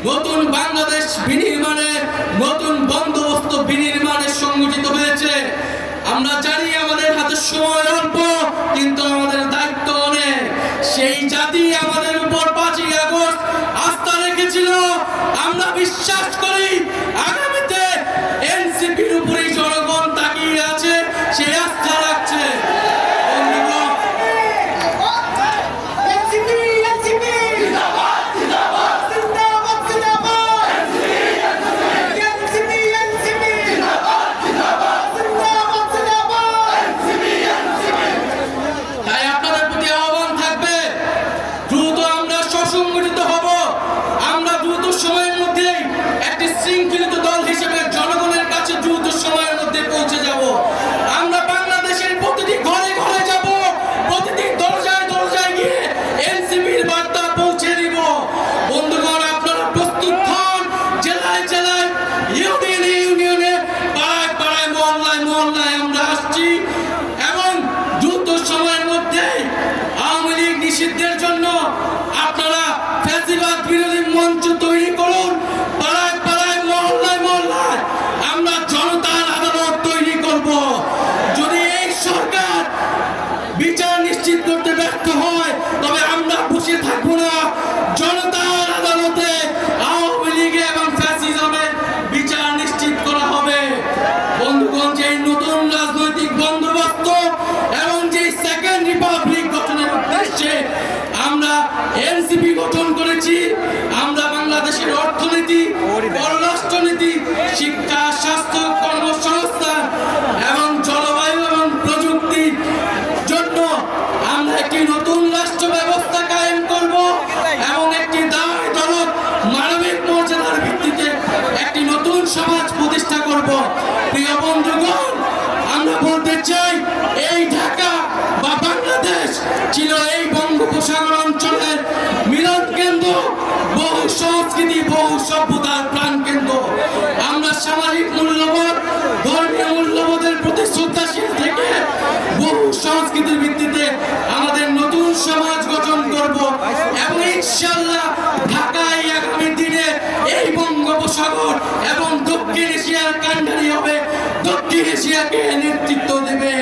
নতুন বাংলাদেশ বিনির্মাণে, নতুন বন্দোবস্ত বিনির্মাণে সংগঠিত হয়েছে। আমরা জানি আমাদের হাতে সময় অল্প, কিন্তু আমাদের দায়িত্ব অনেক। সেই জাতি আমাদের উপর 5ই আগস্ট আস্থা রেখেছিল। আমরা বিশ্বাস করি আগামীতে এনসিপির উপরেই জনগণ তাকিয়ে আছে, সেই আস্থা রাখছে। সংগঠিত হব। আমরা দ্রুত সময়ের মধ্যে একটি শৃঙ্খলিত দল হিসেবে জনগণের কাছে দ্রুত সময়ের মধ্যে পৌঁছে যাব। আমরা বাংলাদেশের প্রতিটি ঘরে ঘরে যাব, প্রতিটি দরজায় দরজায় গিয়ে এনসিপির বার্তা পৌঁছে দিব। বন্ধুগণ, আপনারা প্রস্তুত হন। জেলায় জেলায়, ইউনিয়নে ইউনিয়নে, পাড়ায় পাড়ায়, মহল্লায় মহল্লায় আমরা আসছি এবং দ্রুত সময়ের মধ্যে আওয়ামী লীগ নিষিদ্ধের জন্য আপনারা ফ্যাসিবাদ বিরোধী মঞ্চ তৈরি করুন। পাড়ায় পাড়ায়, মহল্লায় মহল্লায় আমরা জনতার আদালত তৈরি করব। যদি এই সরকার বিচার নিশ্চিত করতে ব্যর্থ হয়, তবে আমরা বসে থাকবো না। জনতার আদালতে আওয়ামী লীগ এবং ফ্যাসিজমের বিচার নিশ্চিত করা হবে। বন্ধুগণ, যে নতুন রাজনৈতিক বন্দোবস্ত এবং যে সেকেন্ড রিপাবলিক গঠনের উদ্দেশ্যে আমরা এনসিপি গঠন করেছি, আমরা বাংলাদেশের অর্থনীতি, পররাষ্ট্রনীতি, শিক্ষা, স্বাস্থ্য, কর্মসংস্থান এবং জলবায়ু এবং প্রযুক্তির জন্য আমরা একটি নতুন রাষ্ট্র ব্যবস্থা কায়েম করব এবং একটি দায় দরদ মানবিক মর্যাদার ভিত্তিতে একটি নতুন সমাজ প্রতিষ্ঠা করব। প্রিয় বন্ধুগণ, আমরা বলতে চাই, এই ঢাকা বা বাংলাদেশ ছিল এই বঙ্গোপসাগর অঞ্চলের মিলন কেন্দ্র, বহু সংস্কৃতি, বহু সভ্যতার প্রাণ কেন্দ্র। আমরা সামাজিক মূল্যবোধ, ধর্মীয় মূল্যবোধের প্রতি শ্রদ্ধাশীল থেকে বহু সংস্কৃতির ভিত্তিতে আমাদের নতুন সমাজ গঠন করব এবং ইনশাআল্লাহ ঢাকায় আগামী দিনে এই বঙ্গোপসাগর এবং দক্ষিণ এশিয়ার কান্ডারি হবে, দক্ষিণ এশিয়াকে নেতৃত্ব দেবে।